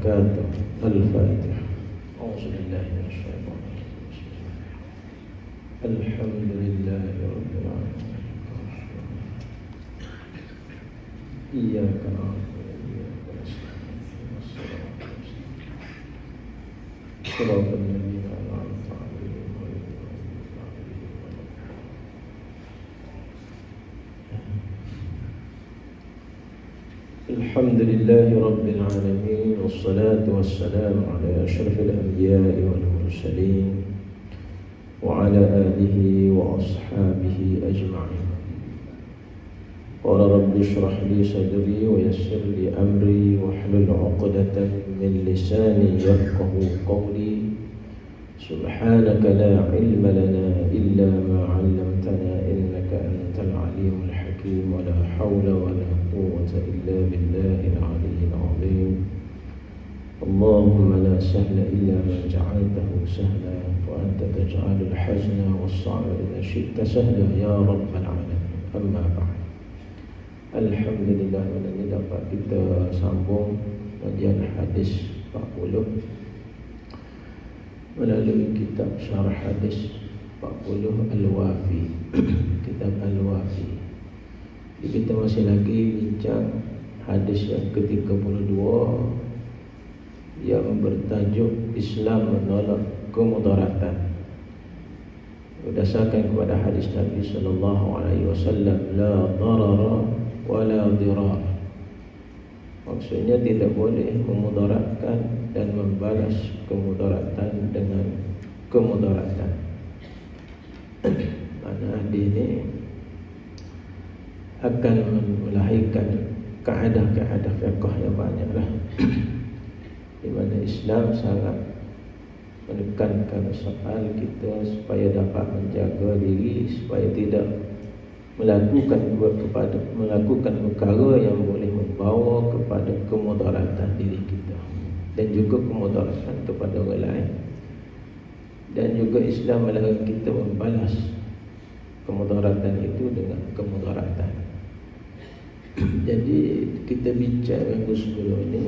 وبركاته. الفاتحة. أعوذ بالله من الشيطان الرجيم. الحمد لله رب العالمين. إياك نعبد وإياك نستعين. صراط الذين أنعمت عليهم غير المغضوب عليهم ولا الضالين. الحمد لله رب العالمين، والصلاة والسلام على أشرف الأنبياء والمرسلين وعلى آله وأصحابه أجمعين. قال رب اشرح لي صدري ويسر لي أمري واحلل عقدة من لساني يفقه قولي. سبحانك لا علم لنا إلا ما علمتنا إنك أنت العليم الحكيم. ولا حول ولا قوة إلا بالله العلي العظيم. اللهم لا سهل إلا ما جعلته سهلا، وأنت تجعل الحزن والصعب إذا شئت سهلا يا رب العالمين. أما بعد. Alhamdulillah, ini dapat kita sambung kajian hadis 40 melalui kitab Syarah Hadis 40 Al-Wafi. Kitab Al-Wafi. Kita masih lagi bincang hadis yang ke-32 yang bertajuk Islam menolak kemudaratan. Berdasarkan kepada hadis Nabi sallallahu alaihi wasallam, la darara wala dirar. Maksudnya tidak boleh memudaratkan dan membalas kemudaratan dengan kemudaratan. Mana hadis ini akan melahirkan kaedah-kaedah fiqh yang banyaklah, di mana Islam sangat menekankan soal kita supaya dapat menjaga diri, supaya tidak melakukan perkara yang boleh membawa kepada kemudaratan diri kita dan juga kemudaratan kepada orang lain. Dan juga Islam melarang kita membalas kemudaratan itu dengan kemudaratan. Jadi kita bincang minggu sebelum ini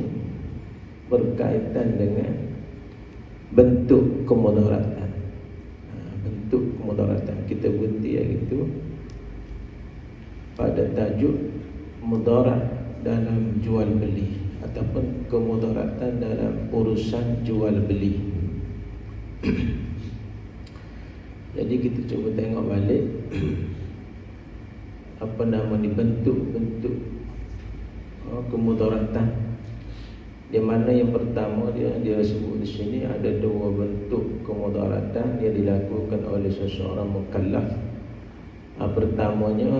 berkaitan dengan bentuk kemudaratan. Bentuk kemudaratan kita berhenti iaitu pada tajuk mudarat dalam jual beli ataupun kemudaratan dalam urusan jual beli. Jadi kita cuba tengok balik apa nama ni bentuk-bentuk kemudaratan. Di mana yang pertama dia sebut di sini ada dua bentuk kemudaratan yang dilakukan oleh seseorang mukallaf. Pertamanya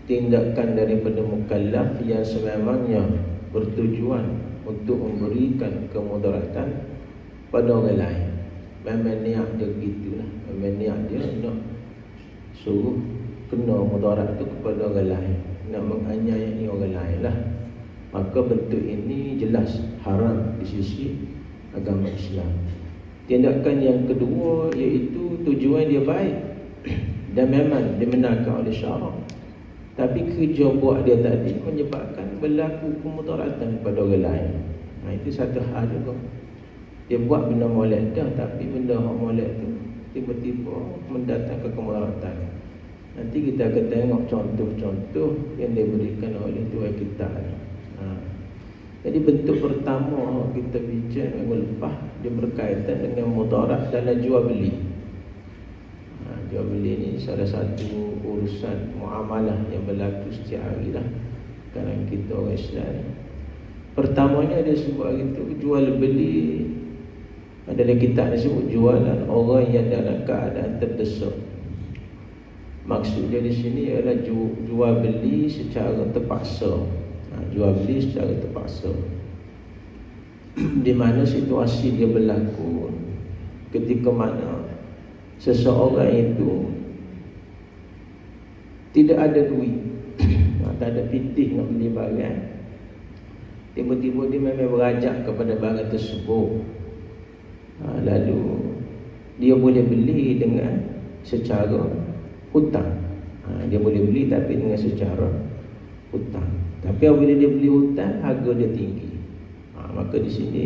tindakan daripada mukallaf yang sememangnya bertujuan untuk memberikan kemudaratan pada orang lain. Memang niat dia begitulah. Memang niat dia nak suruh kena mudarat itu kepada orang lain, nak menganiayai orang lain lah. Maka bentuk ini jelas haram di sisi agama Islam. Tindakan yang kedua iaitu tujuan dia baik dan memang dibenarkan oleh syarak, tapi kerja buat dia tadi menyebabkan berlaku kemudaratan kepada orang lain. Itu satu hal juga. Dia buat benda molek dah, tapi benda hak molek tu tiba-tiba mendatangkan kemudaratan. Nanti kita akan tengok contoh-contoh yang diberikan oleh Tuhan kita. Jadi bentuk pertama kita bincang minggu lepas, dia berkaitan dengan mudarat dalam jual beli. Jual beli ni salah satu urusan muamalah yang berlaku setiap hari lah dalam kita orang Islam. Pertamanya dia sebut itu jual beli. Dalam kitab dia sebut jualan orang yang dalam keadaan terdesak. Maksudnya di sini adalah jual beli secara terpaksa. Jual beli secara terpaksa, di mana situasi dia berlaku ketika mana seseorang itu tidak ada duit, tak ada pitih nak beli barang. Tiba-tiba dia memang berajak kepada barang tersebut. Lalu dia boleh beli dengan secara hutang. Dia boleh beli tapi dengan secara hutang. Tapi apabila dia beli hutang, harga dia tinggi. Maka di sini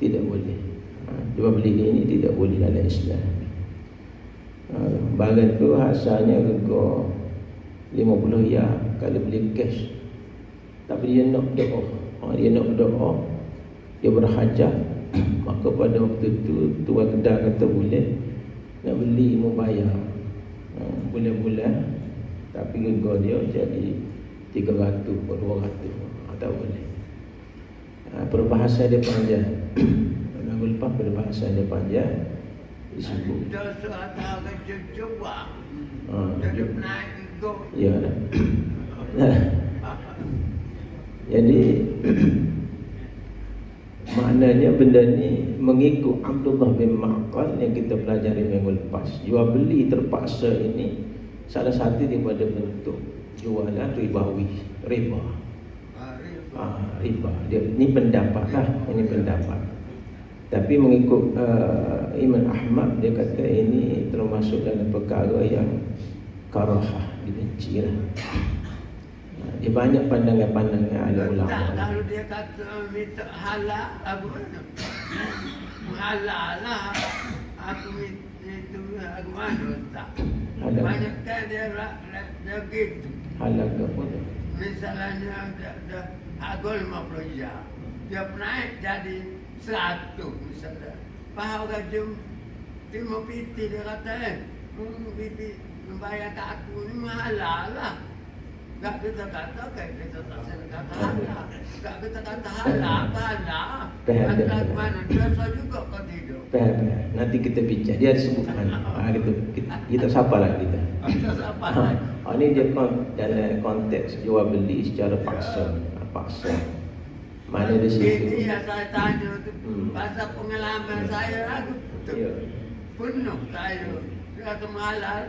tidak boleh. Jual beli ini tidak boleh dalam Islam. Barang tu asalnya rego 50 ya kalau beli cash. Tapi dia nak doa, dia berhajat, maka pada waktu tu tuan kedai kata boleh nak beli membayar bulan-bulan, tapi rego dia jadi 300 atau 200. Tak boleh. Perbahasan dia panjang. Minggu lepas perbahasan dia panjang disebut. Dosa atau cuba. Ya. Jadi maknanya benda ni mengikut Abdullah bin Ma'qal yang kita pelajari minggu lepas. Jual beli terpaksa ini salah satu daripada bentuk jualan ribawi, riba. Riba. Ini pendapat lah, ini pendapat. Tapi mengikut Imam Ahmad, dia kata ini termasuk dalam perkara yang karahah, dibenci lah. Dia banyak pandangan-pandangan ahli ulama. Kalau dia kata minta halal, aku mana? Halal lah. Aku itu aku mana tak? Banyak kan dia gitu. Halal ke apa tu? Misalnya aku 50 jam, dia naik jadi 100 misalnya. Faham gajum Timo piti dia kata piti membayar kat aku ni halal lah. Tak kita kata kita tak kata halal. Tak kita kata halal halal. Halal mana dosa juga kau tidur. Nanti kita bincang. Dia sebutkan. Kita sabarlah kita. Sabar. Ini dia dalam konteks jual beli secara paksa. Mana di situ? Ini yang saya tanya tu pasal pengalaman saya aku penuh saya. Dia kata halal.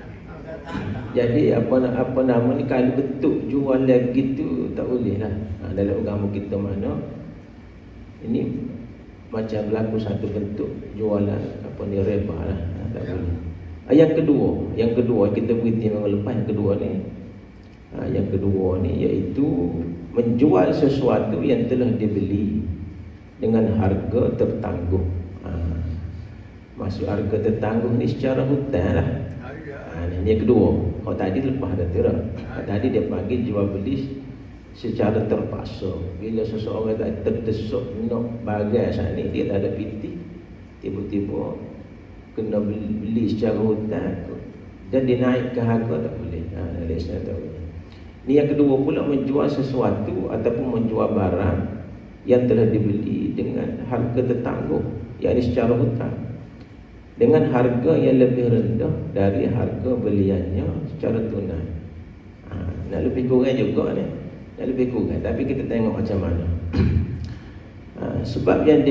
Jadi apa nama ni, kalau bentuk jual lagi tu tak boleh lah. Dalam agama kita mana ini macam berlaku satu bentuk jualan apa ni, riba lah. Tak boleh. Yang kedua kita berhenti minggu lepas. Yang kedua ni iaitu menjual sesuatu yang telah dibeli dengan harga tertangguh. Maksud harga tertangguh ni secara hutang lah. Ini yang kedua. Kalau tadi lepas dah terang. Tadi dia panggil jual beli secara terpaksa. Bila seseorang tak terdesak nak bagai saat ni, dia tak ada piti, tiba-tiba kena beli secara hutang dan dinaikkan harga, tak boleh. Islam tak boleh. Ini yang kedua pula, menjual sesuatu ataupun menjual barang yang telah dibeli dengan harga tertangguh, yakni secara hutang, dengan harga yang lebih rendah dari harga beliannya secara tunai. Nak lebih kurang juga ni. Nak lebih kurang, tapi kita tengok macam mana. Sebab yang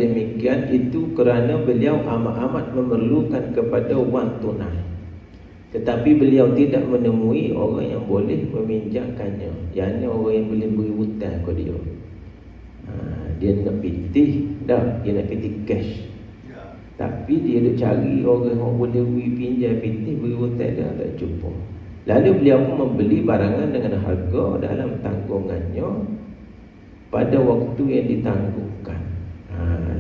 demikian itu kerana beliau amat-amat memerlukan kepada wang tunai, tetapi beliau tidak menemui orang yang boleh meminjamkannya, yakni orang yang boleh beri hutang kepada dia. Dia nak pitih dah, dia nak pitih cash, tapi dia nak cari orang yang boleh beri pinjam pitih, beri hutang, dia tak jumpa. Lalu beliau pun membeli barangan dengan harga dalam tanggungannya pada waktu yang ditangguhkan.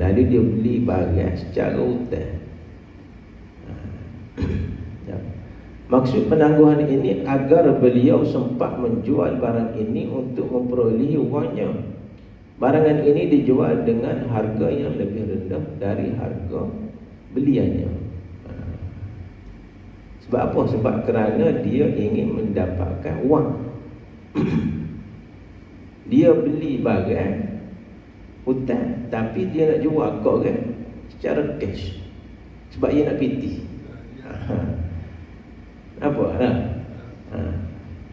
Lalu dia beli barang secara hutang. Maksud penangguhan ini agar beliau sempat menjual barang ini untuk memperolehi wangnya. Barangan ini dijual dengan harga yang lebih rendah dari harga beliannya. Sebab apa? Sebab kerana dia ingin mendapatkan wang. Dia beli barang hutang, tapi dia nak jual ke orang secara cash, sebab dia nak piti. Apa lah?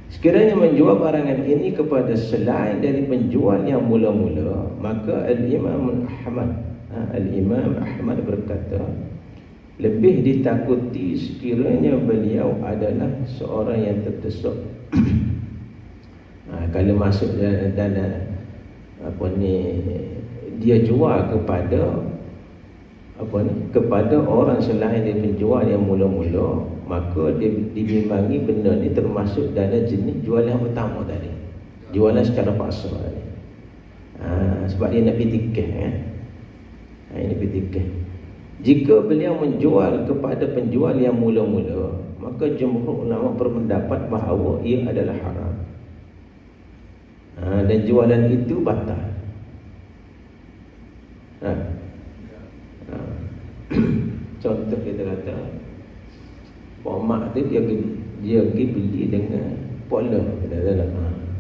Sekiranya menjual barangan ini kepada selain dari penjual yang mula-mula, maka Al-Imam Ahmad berkata, lebih ditakuti sekiranya beliau adalah seorang yang terdesak. Kalau masuk dalam apa ni, dia jual kepada kepada orang selain dari penjual yang mula-mula, maka dia dibimbangi benda ni termasuk dalam jenis jual yang pertama tadi. Jualan secara paksa ni. Sebab dia nak pergi tikeh ini pergi tikeh. Jika beliau menjual kepada penjual yang mula-mula, maka jumhur ulama berpendapat bahawa ia adalah haram. Dan jualan itu batal. Contoh kita kata Pak Mak tu dia pergi beli dengan pola.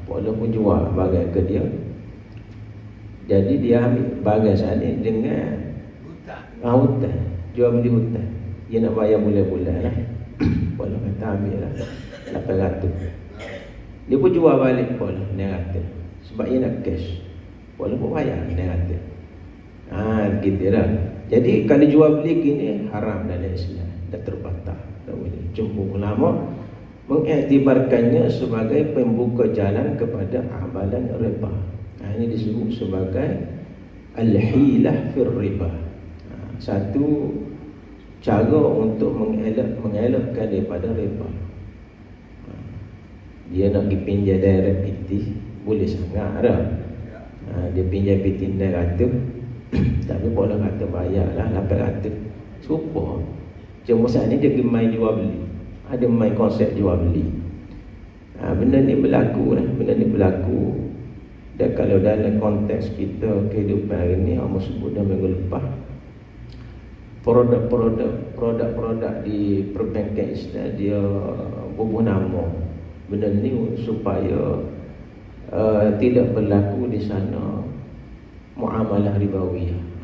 Pola pun jual barang ke dia. Jadi dia ambil barang sana dengan hutang. Jual beli hutang. Dia nak bayar bulan-bulan lah. Pola kata ambil lah 800. Dia pun jual balik pola 900. Sebab dia nak cash. Pola pun bayar 900. Gitu lah. Jadi kalau jual beli gini haram dalam Islam, dah terbatal. Jumhur ulama mengiktibarkannya sebagai pembuka jalan kepada amalan riba. Ini disebut sebagai al-hilah fir riba. Satu cara untuk mengelakkan daripada riba. Dia nak pergi pinjam direct PT, boleh sangat dah. Dia pinjam PT 900, tapi boleh kata bayarlah 800. Serupa. Cuma saat ni dia pergi main jual beli. Ada main konsep jual beli. Benda ni berlaku lah. Benda ni berlaku. Dan kalau dalam konteks kita kehidupan hari ni, Allah sebut dah minggu lepas, produk-produk di perbankan Islam dia berubah nama. Benda ni supaya tidak berlaku di sana muamalah ribawiyah.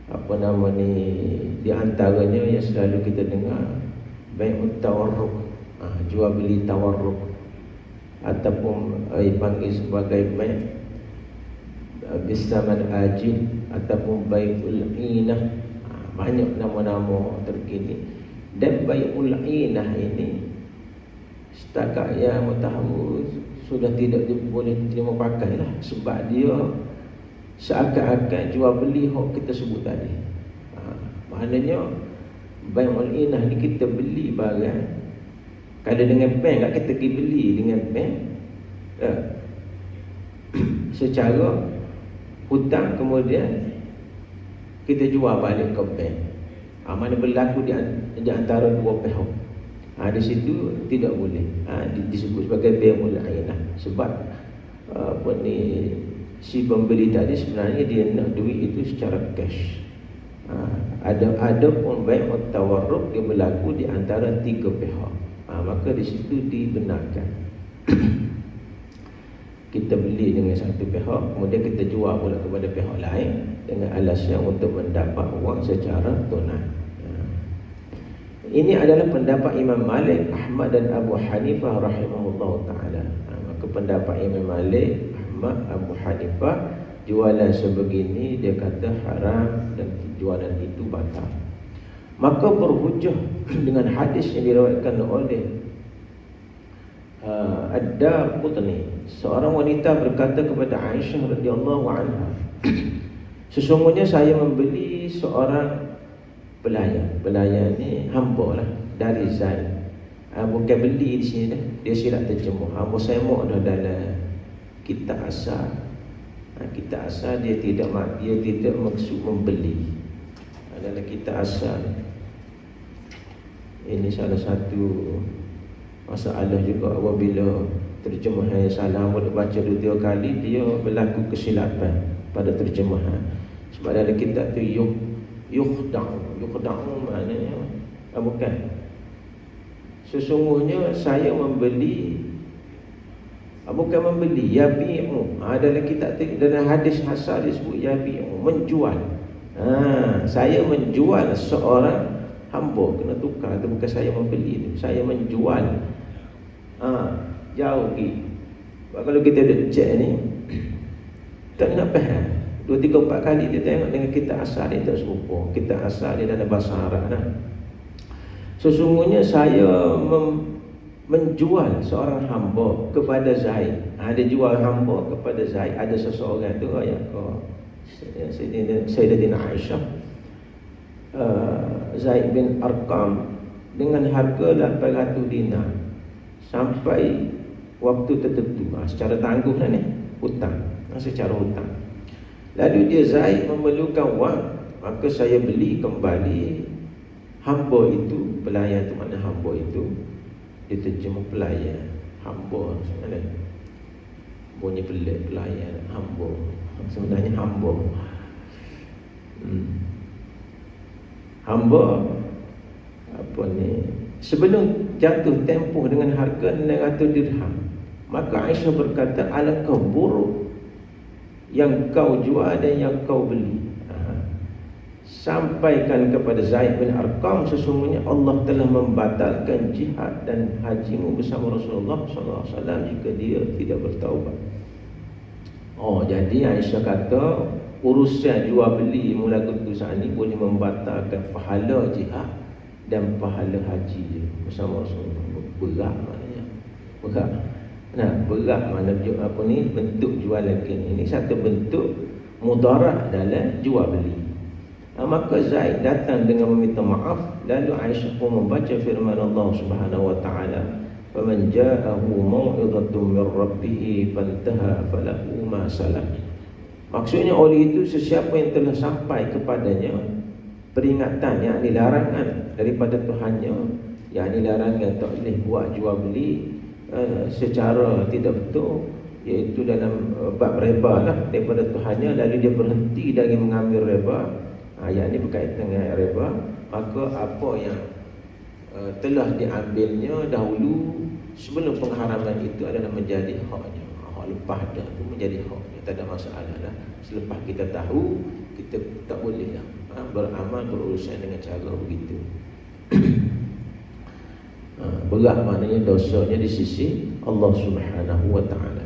Apa nama ni, di antaranya yang selalu kita dengar bai'ut tawarruk, jual beli tawarruk, ataupun dipanggil sebagai bai' bisaman ajil, ataupun bai'ul inah. Banyak nama-nama terkini. Dan bai'ul inah ini setakat yang tahu sudah tidak boleh terima pakai lah. Sebab dia seakan-akan jual beli hak kita sebut tadi. Maknanya bai'ul inah ni kita beli barang. Kalau dengan bank tak kita pergi beli dengan bank secara hutang, kemudian kita jual balik ke bank. Mana berlaku di antara dua pihak. Di situ tidak boleh. Disebut sebagai bai'ul inah. Sebab apa ni, si pembeli tadi sebenarnya dia nak duit itu secara cash. Ada pun bai'ut tawarruk dia berlaku di antara tiga pihak. Maka di situ dibenarkan. Kita beli dengan satu pihak, kemudian kita jual pula kepada pihak lain dengan alasan untuk mendapat wang secara tunai. Ini adalah pendapat Imam Malik, Ahmad dan Abu Hanifah rahimahullah ta'ala. Maka pendapat Imam Malik, Ahmad, Abu Hanifah, jualan sebegini dia kata haram dan jualan itu batal. Maka berhujah dengan hadis yang diriwayatkan oleh Ad-Darqutni. Seorang wanita berkata kepada Aisyah radhiyallahu anha, sesungguhnya saya membeli seorang pelayan. Pelayan ni hamba lah, dari Zaid. Bukan beli di sini dah, dia silap terjemah. Hamba saya mau dah dalam kitab asal. Kitab asal dia tidak maksud membeli. Dalam kitab asal ini salah satu masalah juga. Apabila terjemahan yang salah, boleh baca 2-3 kali, dia berlaku kesilapan pada terjemahan. Sebab dalam kitab tu yukhda'u maknanya bukan. Sesungguhnya saya membeli, bukan membeli, yabi'u. Dalam kitab tu, dalam hadis asal disebut yabi'u, menjual. Saya menjual seorang hamba, kena tukar. Itu bukan saya membeli tu, saya menjual. Jauh lagi. Kalau kita dah cek ni, tak nak faham. 2-3-4 kali dia tengok dengan kitab asal dia tak serupa. Kitab asal dia dalam bahasa Arab dah. Sesungguhnya saya menjual seorang hamba kepada Zaid. Dia jual hamba kepada Zaid. Ada seseorang tu Sayyidatina Aisyah, Zaid bin Arqam, dengan harga 800 dinar. Sampai waktu tertentu, secara tangguh ni hutang, secara hutang. Lalu dia Zaid memerlukan wang, maka saya beli kembali hamba itu. Pelayan tu mana hamba itu? Dia terjemah pelayan, hamba sebenarnya. Bunyi pelik, pelayan, hamba. Sebenarnya hamba. Hamba apa ni? Sebelum jatuh tempoh dengan harga 600 dirham, maka Aisyah berkata, alangkah buruk yang kau jual dan yang kau beli. Sampaikan kepada Zaid bin Arqam, sesungguhnya Allah telah membatalkan jihad dan hajimu bersama Rasulullah SAW jika dia tidak bertaubat. Jadi Aisyah kata urusan jual beli mula keputusan ini boleh membatalkan pahala jihad dan pahala haji je bersama Rasulullah. Berat maknanya. Berat. Berat mana apa ni, bentuk jual lagi ini satu bentuk mudarat dalam jual beli. Maka Zaid datang dengan meminta maaf. Lalu Aisyah pun membaca firman Allah Subhanahu wa taala, "Faman ja'ahu mau'izatun min rabbih fantaha falahu ma salam." Maksudnya oleh itu sesiapa yang telah sampai kepadanya peringatan, yakni larangan daripada Tuhannya, yakni larangan tak boleh buat jual beli secara tidak betul, iaitu dalam bab riba lah daripada Tuhannya, lalu dia berhenti dari mengambil riba, yakni berkaitan dengan riba, maka apa yang telah diambilnya dahulu sebelum pengharaman itu adalah menjadi haknya. Hak lepas dah itu menjadi haknya, tak ada masalah lah. Selepas kita tahu, kita tak boleh lah beramal berurusan dengan cara begitu. Berat maknanya dosanya di sisi Allah Subhanahu wa taala.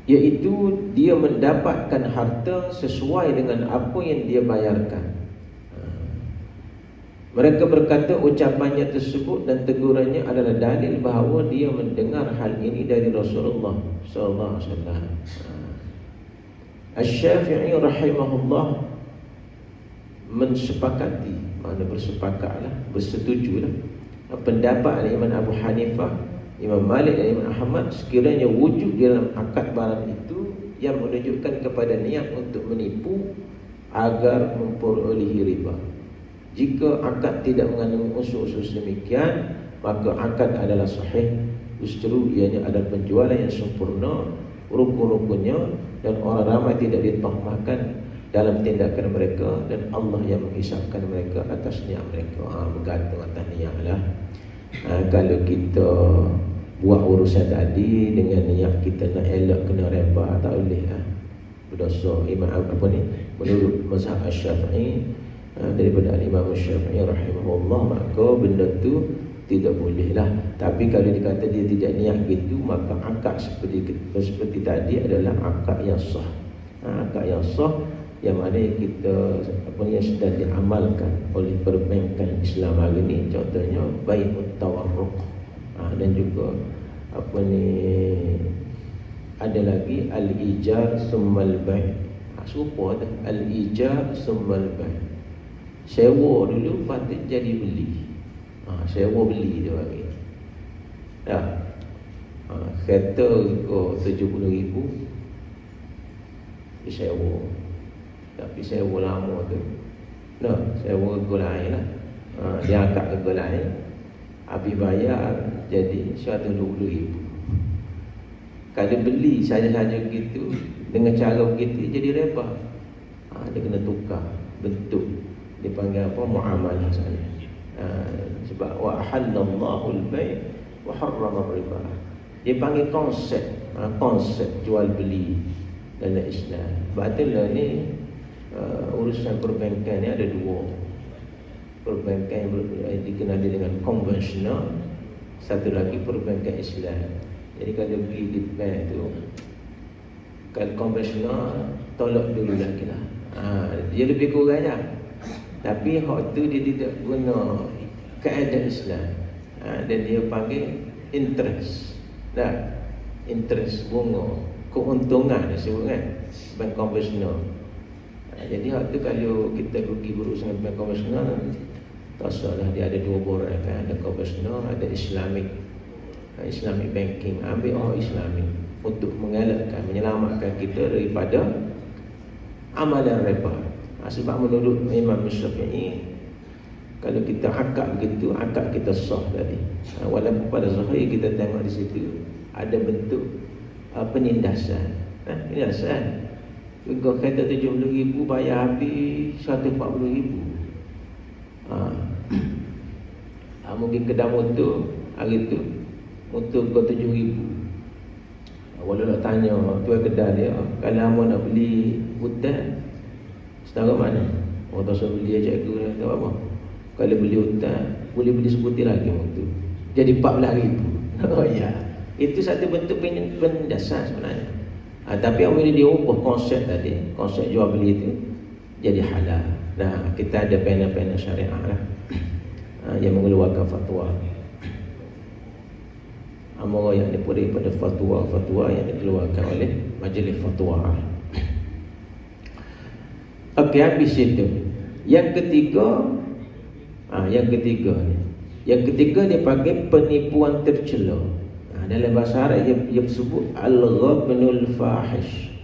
Iaitu dia mendapatkan harta sesuai dengan apa yang dia bayarkan. Mereka berkata ucapannya tersebut dan tegurannya adalah dalil bahawa dia mendengar hal ini dari Rasulullah sallallahu alaihi wasallam. Asy-Syafi'i rahimahullah mensepakati, mana bersepakatlah, bersetujulah pendapat Imam Abu Hanifah, Imam Malik dan Imam Ahmad sekiranya wujud di dalam akad barang itu yang menunjukkan kepada niat untuk menipu agar memperolehi riba. Jika akad tidak mengandung unsur-unsur sedemikian, maka akad adalah sahih. Justru ianya adalah penjualan yang sempurna, rukun-rukunnya, dan orang ramai tidak ditahmahkan dalam tindakan mereka, dan Allah yang menghisapkan mereka atas niat mereka. Bergantung atas niat lah. Kalau kita buat urusan tadi dengan niat kita nak elak kena riba, tak boleh lah, berdosa. Imam apa ni, menurut mazhab Asy-Syafi'i, daripada Imam Syafi'i rahimahullah, maka benda tu tidak boleh lah. Tapi kalau dikata dia tidak niat gitu, maka akad seperti tadi adalah akad yang sah. Akad yang sah yang mana kita yang sedang diamalkan oleh perbankan Islam hari ini, contohnya bai'ut tawarruq, dan juga ada lagi al-ijar summal bai'. Serupa tu, al-ijar summal bai'. Sewa dulu patut jadi beli. Sewa beli dia bagi. Kereta kau 70,000 disewa. Tapi sewa lama tu, sewa kau lain lah. Dia angkat ke kau lain, habis bayar jadi 120,000. Kalau beli saja-saja gitu dengan cara begitu jadi riba. Dia kena tukar bentuk. Dipanggil apa? Muamalah saja. Sebab wa halallahu al-bai' wa harrama riba. Dia panggil konsep, konsep jual beli dalam Islam. Sebablah ni urusan perbankan ni ada dua. Perbankan yang dikenali dengan konvensional, satu lagi perbankan Islam. Jadi kalau pergi di bank tu, kalau konvensional tolak dulu lagi lah. Dia lebih kurangnya. Tapi hak tu dia tidak guna kaedah Islam, dan dia panggil interest. Interest, bunga, keuntungan disebut kan, bank konvensional. Jadi hak tu kalau kita pergi berurusan dengan bank konvensional, Tak salah dia ada dua borang kan, ada konvensional, ada Islamic banking. Ambil orang Islamic untuk mengelakkan, menyelamatkan kita daripada amalan riba. Sebab menurut Imam Syafi'i, kalau kita akad begitu, akad kita sah tadi. Walaupun pada zahir kita tengok di situ ada bentuk penindasan. Penindasan. Kau kata 70,000 bayar habis 140,000. Mungkin kedai motor hari tu motor kau 7,000. Walau nak tanya tuan kedai dia, kalau hang nak beli hutan setara mana? Orang tak beli cikgu dia tak apa. Kalau beli hutan boleh beli sebutir lagi motor. Jadi 14,000. Oh ya. Itu satu bentuk penindasan sebenarnya. Tapi apabila dia ubah konsep tadi, konsep jual beli itu jadi halal. Nah, kita ada pena-pena syariah lah yang mengeluarkan fatwa. Amara yang dipuri pada fatwa-fatwa yang dikeluarkan oleh majlis fatwa. Okey, habis itu. Yang ketiga dia panggil penipuan tercela. Dalam bahasa Arab ia sebut al-ghabnul fahish.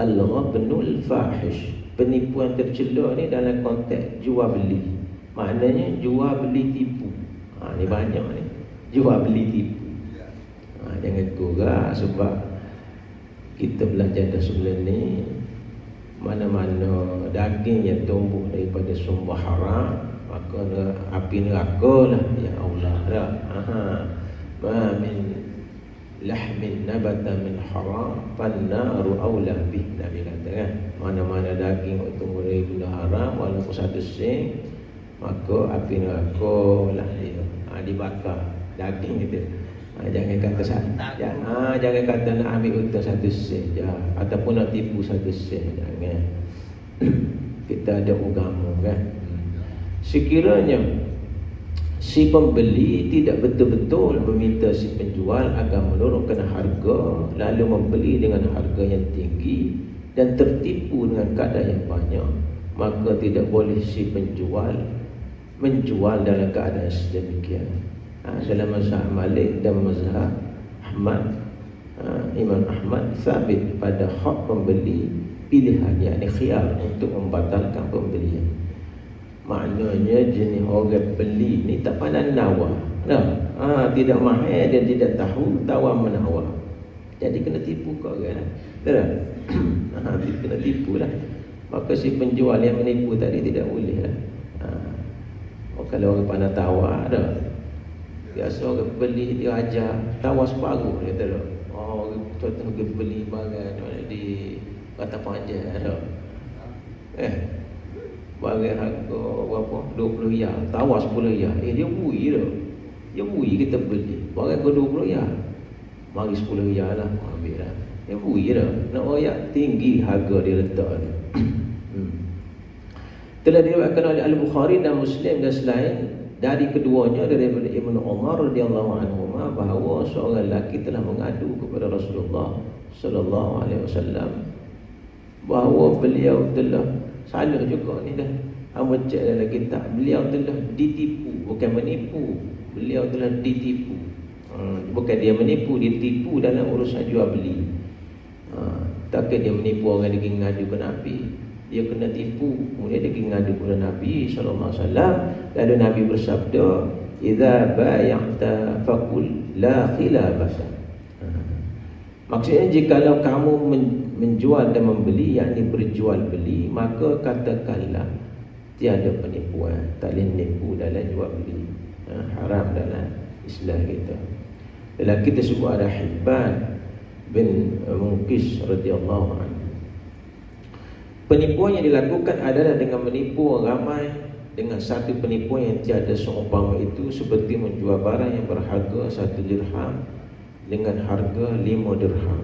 Al-ghabnul fahish. Penipuan tercela ni dalam konteks jual beli. Maknanya jual beli tipu. Ni banyak ni. Jual beli tipu. Jangan kurang sebab kita belajar dah sebelum ni, mana-mana daging yang tumbuh daripada sumber haram, maka api neraka lah, ya Allah dah. Ma min lahmin nabata min haram fannaru aula bih. Nabi kata kan, mana-mana daging yang tumbuh dari benda haram walaupun satu sen, maka api neraka lah dia. Dibakar daging itu. Jangan kata jangan kata nak ambil hutang 1 sen je, ataupun nak tipu 1 sen. Jangan. Kita ada agama kan. Sekiranya si pembeli tidak betul-betul meminta si penjual agar menurunkan harga, lalu membeli dengan harga yang tinggi dan tertipu dengan kadar yang banyak, maka tidak boleh si penjual menjual dalam keadaan sedemikian. Dalam mazhab Malik dan mazhab Ahmad, Imam Ahmad sabit pada hak pembeli pilihan, yakni khiyar untuk membatalkan pembelian. Maknanya jenis orang beli ni tak pandai nawar. Tidak mahal dan tidak tahu tawar menawar. Jadi kena tipu kau kan. Betul? Kena tipu lah. Maka si penjual yang menipu tadi tidak boleh lah. Kalau orang pandai tawar dah. Biasa orang beli dia ajar tawar separuh dia tahu. Contoh dia beli barang di Kata Panjang dah. Barang harga berapa? 20 riyal, tawar 10 riyal. Dia bui dah. Dia bui kita beli. Barang ke 20 riyal. Mari 10 riyal lah, ambil lah. Dia bui dah. Nak royak tinggi harga dia letak ni. Telah diriwayatkan oleh Al-Bukhari dan Muslim dan selain dari keduanya daripada Ibnu Umar radhiyallahu anhu bahawa seorang lelaki telah mengadu kepada Rasulullah sallallahu alaihi wasallam bahawa beliau telah salah juga ni dah. Hamba cek dalam kitab, beliau telah ditipu, bukan menipu. Beliau telah ditipu. Bukan dia menipu, dia tipu dalam urusan jual beli. Takkan dia menipu orang dia pergi ngadu ke Nabi. Dia kena tipu, kemudian dia pergi ngadu kepada Nabi sallallahu alaihi wasallam. Lalu Nabi bersabda, "Idza bay'ta faqul la khilafah." Maksudnya jikalau kamu menjual dan membeli, yakni berjual beli, maka katakanlah tiada penipuan, tak boleh menipu dalam jual beli. Haram dalam Islam kita. Lelaki tersebut ada Hibban bin Muqis radhiyallahu anhu. Penipuan yang dilakukan adalah dengan menipu orang ramai dengan satu penipuan yang tiada seumpama itu, seperti menjual barang yang berharga 1 dirham dengan harga 5 dirham.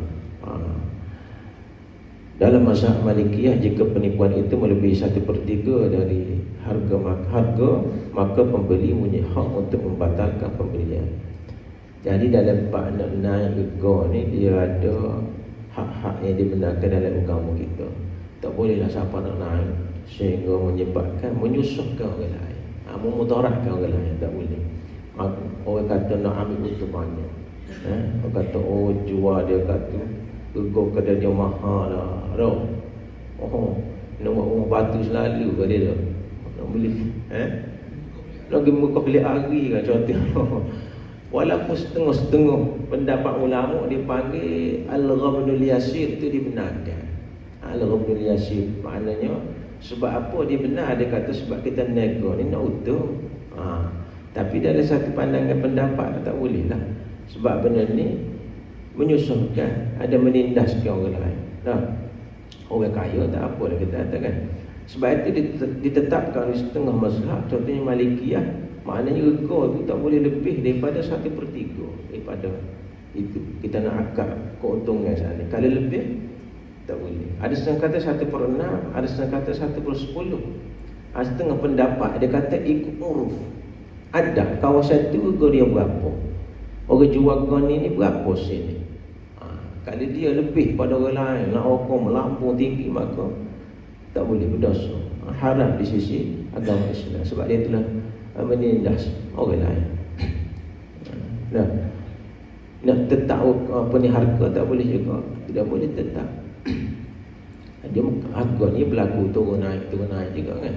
Dalam mazhab Malikiyah, jika penipuan itu melebihi 1/3 dari harga, maka pembeli punya hak untuk membatalkan pembelian. Jadi dalam bab nak naik harga ni, dia ada hak-hak yang dibenarkan dalam agama kita. Tak bolehlah siapa nak naik sehingga menyebabkan menyusahkan orang lain. memudaratkan orang lain, tak boleh. Orang kata nak ambil untung banyak. Orang kata jual dia kata gegar kedai dia mahal lah. Nak buat rumah batu selalu ke dia tu. Nak beli lagi muka beli hari kan contoh. Walaupun setengah-setengah pendapat ulama dia panggil al-ghabnul yasir tu dibenarkan. Al-ghabnul yasir maknanya sebab apa dia benar, dia kata sebab kita nego ni nak utuh. Tapi dalam satu pandangan pendapat tak boleh lah. Sebab benda ni menyusahkan, ada menindaskan orang lain. Orang kaya tak apa lah kita katakan. Sebab itu ditetapkan oleh setengah mazhab, contohnya Malikiyah, maknanya rega tu tak boleh lebih daripada 1/3 daripada itu. Kita nak akad keuntungan sana. Kalau lebih tak boleh. Ada setengah kata 1/6, ada setengah kata 1/10. Setengah pendapat dia kata ikut uruf. Ada kawasan tu rega dia berapa, orang jual goni ni berapa sini. Kalau dia lebih pada orang lain, nak hukum melampau tinggi, maka tak boleh, berdosa. Haram di sisi agama Islam. Sebab dia telah menindas orang lain. Nak tetap apa ni harga tak boleh juga. Tidak boleh tetap. Dia harga ni berlaku turun naik juga kan.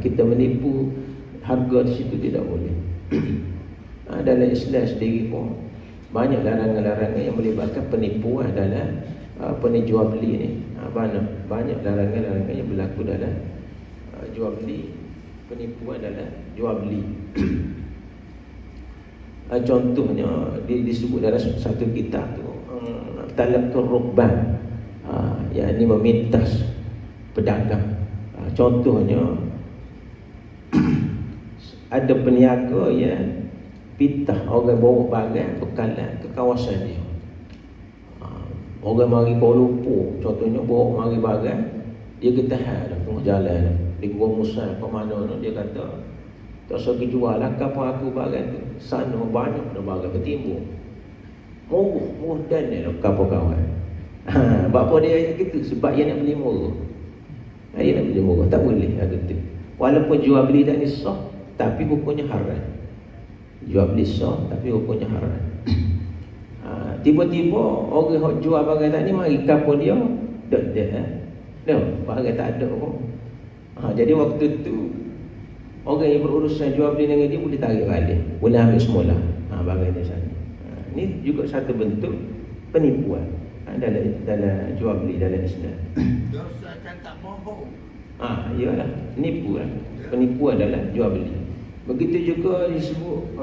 Kita menipu harga di situ tidak boleh. Dalam Islam sendiri pun banyak larangan-larangan yang melibatkan penipuan dalam jual beli ni. Banyak larangan-larangan yang berlaku dalam jual beli, penipuan dalam jual beli. Contohnya disebut dalam satu kitab tu talaqur rukban, yakni memintas pedagang. Contohnya ada peniaga yang pitah orang bawa barang bekalan ke kawasan dia. Orang mari Kuala Lumpur contohnya bawa mari barang, dia ketahan dah tengah jalan di Gua Musa ke mana tu, dia kata tak usah jual lah kapal aku barang tu, sana banyak dah barang bertimbung, murah dan ni kapal kawan. Apa dia gitu? Sebab dia nak beli murah. Dia nak beli murah, tak boleh gitu. Walaupun jual beli tak ni sah, tapi hukumnya haram. Jual beli sah tapi hukumnya haram. Tiba-tiba orang yang jual barang tak ni mari kapal dia barang tak ada pun. Jadi waktu tu orang yang berurusan jual beli dengan dia boleh tarik balik, boleh ambil semula barang dia sana. Ini juga satu bentuk penipuan dalam jual beli dalam Islam. Dosa cakap bohong. Iyalah, penipu lah. Penipuan dalam jual beli. Begitu juga disebut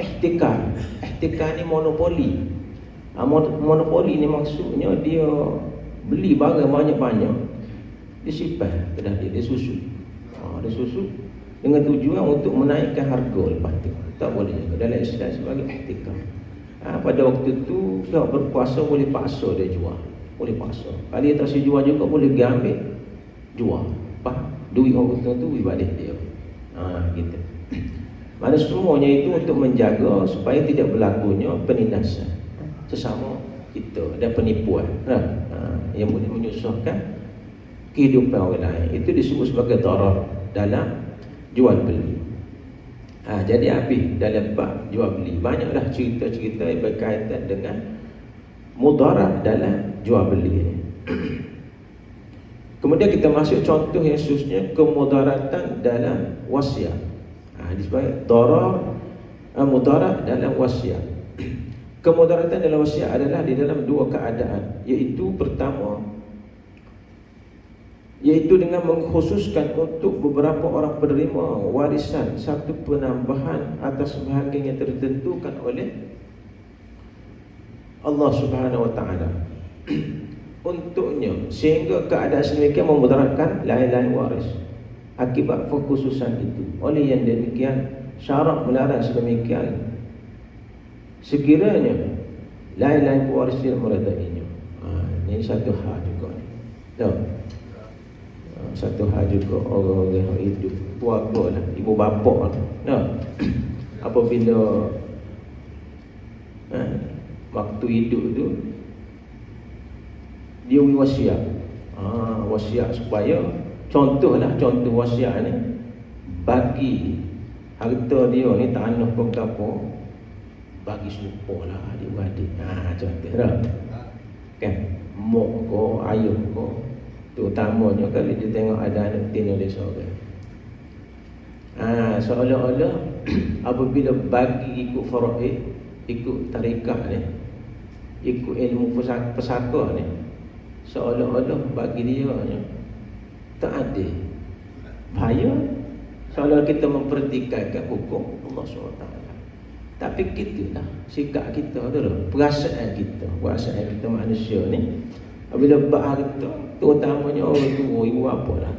ihtikar. Ihtikar ni monopoli. Monopoli ni maksudnya dia beli barang banyak-banyak, dia simpan kedah dia susun. Dia susun dengan tujuan untuk menaikkan harga lepas tu. Tak boleh juga dalam Islam sebagai ihtikar. Pada waktu tu pihak berkuasa boleh paksa dia jual, boleh paksa. Kalau dia tak jual juga boleh dia ambil jual. Duit orang tu balik dia. Gitu. Mana semuanya itu untuk menjaga supaya tidak berlakunya penindasan sesama kita dan penipuan yang boleh menyusahkan kehidupan orang lain. Itu disebut sebagai darar dalam jual beli. Jadi habis dalam bab jual beli banyaklah cerita-cerita yang berkaitan dengan mudarat dalam jual beli. Kemudian kita masuk contoh yang khususnya kemudaratan dalam wasiat. Disebut darar mudarat dalam wasiat. Kemudaratan dalam wasiat adalah di dalam dua keadaan, iaitu pertama, iaitu dengan mengkhususkan untuk beberapa orang penerima warisan satu penambahan atas bahagian yang tertentukan oleh Allah Subhanahu Wa Taala untuknya, sehingga keadaan sedemikian memudaratkan lain-lain waris. Akibat pengkhususan itu, oleh yang demikian syarak melarang sedemikian sekiranya lain-lain pewaris tidak meredainya. Ini satu hal juga ni. Satu hal juga orang-orang yang hidup keluarga lah, ibu bapa lah. Apabila waktu hidup tu dia beri wasiat. Wasiat supaya contoh wasiat ni bagi harta dia ni tanah pun apa, bagi serupa lah adik-adik. Contoh dah. Kan? Mak ko, ayah ko, terutamanya kalau dia tengok ada anak tina desa kan. Seolah-olah apabila bagi ikut faraid, ikut tarikah ni, ikut ilmu pesaka ni, seolah-olah bagi dia ni tak adil, bahaya. Seolah kita mempertikaikan hukum Allah SWT. Tapi kita lah, sikap kita tu lah, perasaan kita manusia ni, apabila bak harta, terutamanya orang tua, ibu apa lah,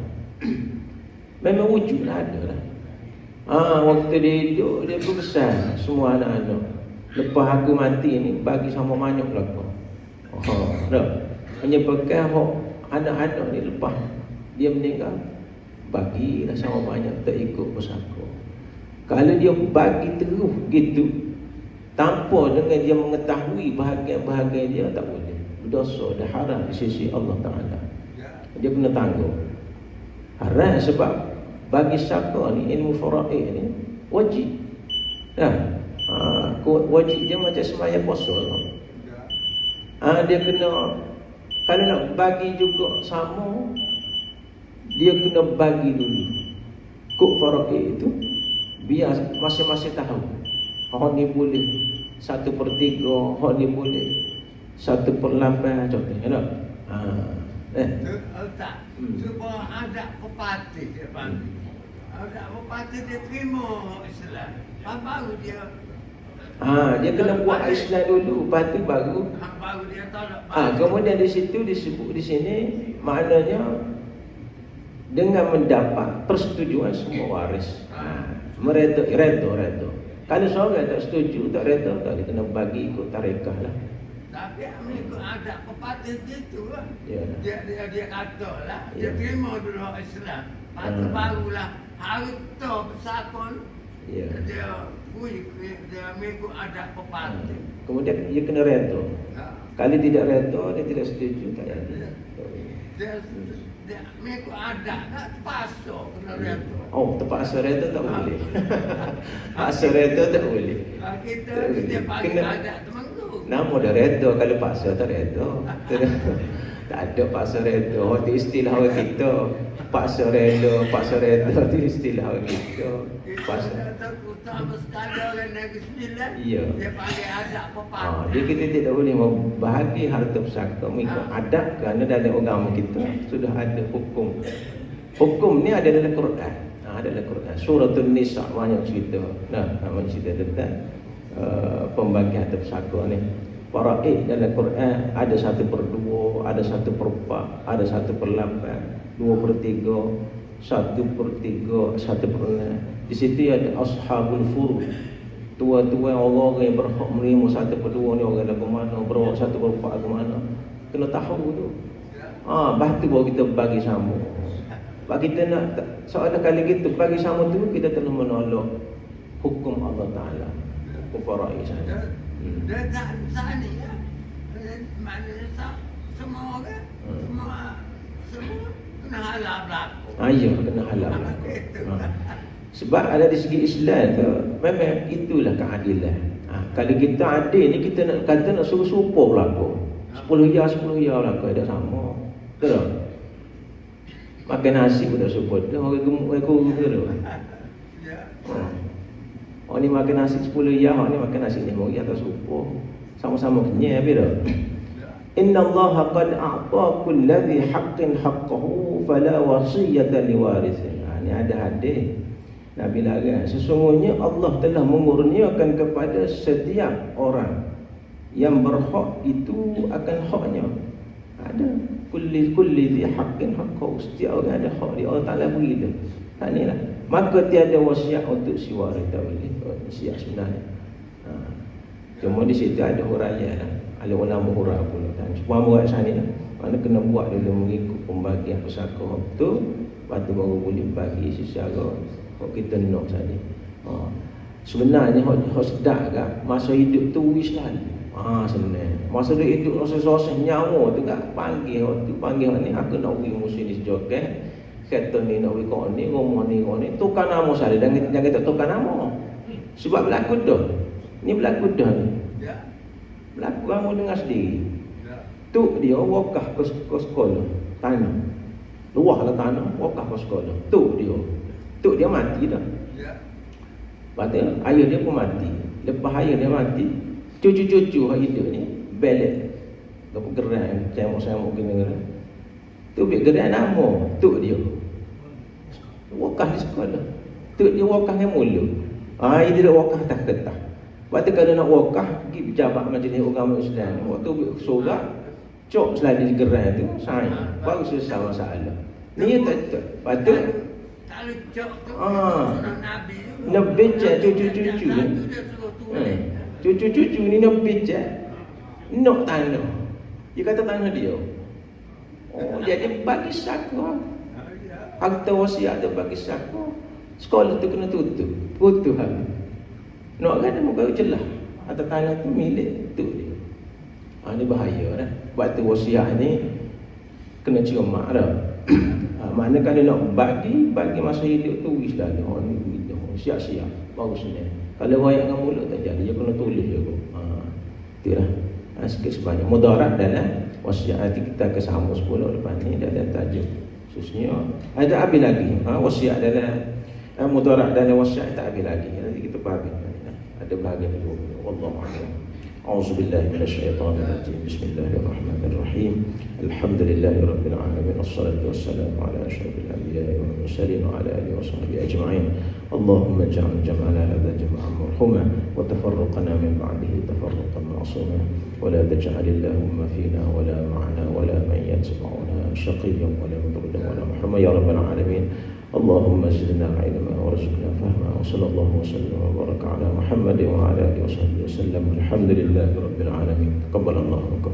memang wujud lah, ada lah. Waktu dia hidup, dia berbesar semua anak-anak. Lepas aku mati ni, bagi sama banyak belakang. Dah. Hanya pegang anak-anak ni lepas dia meninggal, bagilah sama banyak, tak ikut pesaka. Kalau dia bagi terus gitu, tanpa dengan dia mengetahui bahagian-bahagian dia, tak boleh. Berdosa dan haram di sisi Allah Ta'ala. Dia kena tanggung. Haram sebab bagi saka ni, ilmu faraid ni wajib. Wajib dia macam sembahyang puasa. Dia kena, kalau nak bagi juga sama, dia kena bagi dulu kod faraid itu, biar masing-masing tahu. Hak ni boleh 1/3, hak ni boleh 1/8 contohnya. Tak. Sebab ada pepatih dia panggil. Ada pepatih dia terima Islam. Baru dia dia kena buat Islam dulu, lepas tu baru dia tolak. Kemudian di situ disebut di sini maknanya dengan mendapat persetujuan semua waris. Reda. Kalau seorang tak setuju, tak reda, tak, dia kena bagi ikut tarikah lah. Tapi ikut ada pepatih gitu lah. Dia kata lah, dia Ya. terima dulu Islam. Lepas tu barulah harta pesakon. Ya. Dia mengikut adat pepatih. Kemudian dia kena reda. Kalau tidak reda, dia tidak setuju, tak jadi. Dia mengikut adat tak terpaksa kena reda. Terpaksa reda tak boleh. Paksa reda tak boleh. Dia panggil adat teman tu. Nama dah reda, kalau paksa tak reda. Tak ada paksa reda. Itu istilah orang kita. Paksa reda itu istilah orang kita. Paksa. Utama sekali orang Negeri Sembilan. Ya. Dia panggil adat pepatih. Dia kita tidak boleh membahagi harta pusaka mengikut adat, kerana dalam agama kita sudah ada hukum. Hukum ni ada dalam Quran. Ada dalam Quran. Suratul Nisa banyak cerita. Banyak cerita tentang pembagian harta pusaka ni. Faraid dalam Quran ada 1/2, ada 1/4, ada 1/8, 2/3, 1/3, 1/6. Di situ ada ashabul furud, tua-tua orang yang berhak menerima 1/2 ni orang lagu mana, berhak 1/4 ke mana, kena tahu tu. Lepas tu baru kita bagi sama. Sebab kita nak, soalan kali kita bagi sama tu, kita telah menolak hukum Allah Ta'ala, hukum faraid saja. Dia tak sana ya. Maknanya semua orang, semua kena halal berlaku. Ya, kena halal berlaku. Sebab ada di segi Islam tu, memang itulah keadilan. Kalau kita adil ni, kita nak kata nak suruh-suruh berlaku. 10 ya berlaku, ada sama. Betul tak? Makan nasi pun dah suruh. Orang gemuk, orang kurus tu. Orang ni makan nasi 10 ya, orang ni makan nasi 5 ya, tak suruh. Sama-sama kenyang habis dah. Inna Allah qad a'ta kulli haqqin haqqahu fala wasiyata liwarithin. Ni ada hadis Nabi larang, sesungguhnya Allah telah mengurniakan kepada setiap orang yang berhak itu akan haknya. Ada kulli dhi haqqin haqqahu, setiap orang ada hak dia, Allah Ta'ala beri dia. Ni lah. Maka tiada wasiat untuk si waris, tak boleh wasiat sebenarnya. Cuma di situ ada huraian lah. Ada ulama huraian pula kan. Semua muat sana lah. Mana kena buat dulu mengikut pembagian pusaka tu, lepas tu baru boleh bagi secara kalau kita nak saja. Sebenarnya hak sedap kan, masa hidup tu wish lagi. Senang. Masa dia hidup rasa susah nyawa tu kan, panggil waktu panggil ni aku nak pergi musim di sejokan. Kata ni nak wikau ni, rumah ni, tukar nama saya. Jangan kita tukar nama. Sebab berlaku dah. Ni berlaku dah ni. Ya. Berlaku kamu dengar sendiri. Ya. Tu dia wakaf ke sekolah. Tanah. Luah lah tanah, wakaf ke sekolah. Tu dia mati dah. Ya. Lepas tu, ayah dia pun mati. Lepas ayah dia mati, cucu-cucu yang hidup ni, belet. Apa gerai, semok-semok kena. Tu biar gerai nama, tu dia. Wakaf di sekolah. Tu dia wakaf yang mula. Dia dah wakaf tak ketah. Lepas tu kalau nak wakaf, pergi pejabat majlis agama Islam. Waktu sorak, cok selagi gerai tu, sayang. Baru selesai masalah. Ni tak. Lepas tu, Kalau cok tu Nabi. Nabi cak cucu-cucu ni. Cucu-cucu ni Nabi cak nak tanah. Dia kata tanah dia. Jadi bagi saka. Harta wasiat dia bagi saka. Sekolah tu kena tutup. Putus habis. Nak kan muka jelas. Harta tanah tu milik tu dia. Ni bahaya dah. Waktu wasiat ni kena cium mak dah. Mana kalau nak bagi masa hidup tu wis dah. Ni begitu. Siap-siap baru senang. Kalau royak dengan mulut tak jadi, dia kena tulis juga. Itulah. Sikit sebanyak mudarat dalam wasiat. Nanti kita akan sambung 10 lepas ni dalam tajuk khususnya. Ada habis lagi. Wasiat dalam mudarat dalam wasiat tak habis lagi. Nanti kita faham. Ada bahagian kedua. Wallahu a'lam. أعوذ بالله من الشيطان الرجيم بسم الله الرحمن الرحيم الحمد لله رب العالمين والصلاة والسلام على أشرف الأنبياء والمرسلين وعلى آله وصحبه أجمعين اللهم اجعل جمعنا هذا جمعا مرحوما وتفرقنا من بعده تفرقا معصوما ولا تجعل اللهم فينا ولا معنا ولا من يتبعنا شقيا ولا مطردا ولا محروما يا رب العالمين اللهم زدنا علما وارزقنا فهما وصلى الله وسلم وبارك على محمد وعلى اله وصحبه وسلم الحمد لله رب العالمين تقبل الله منكم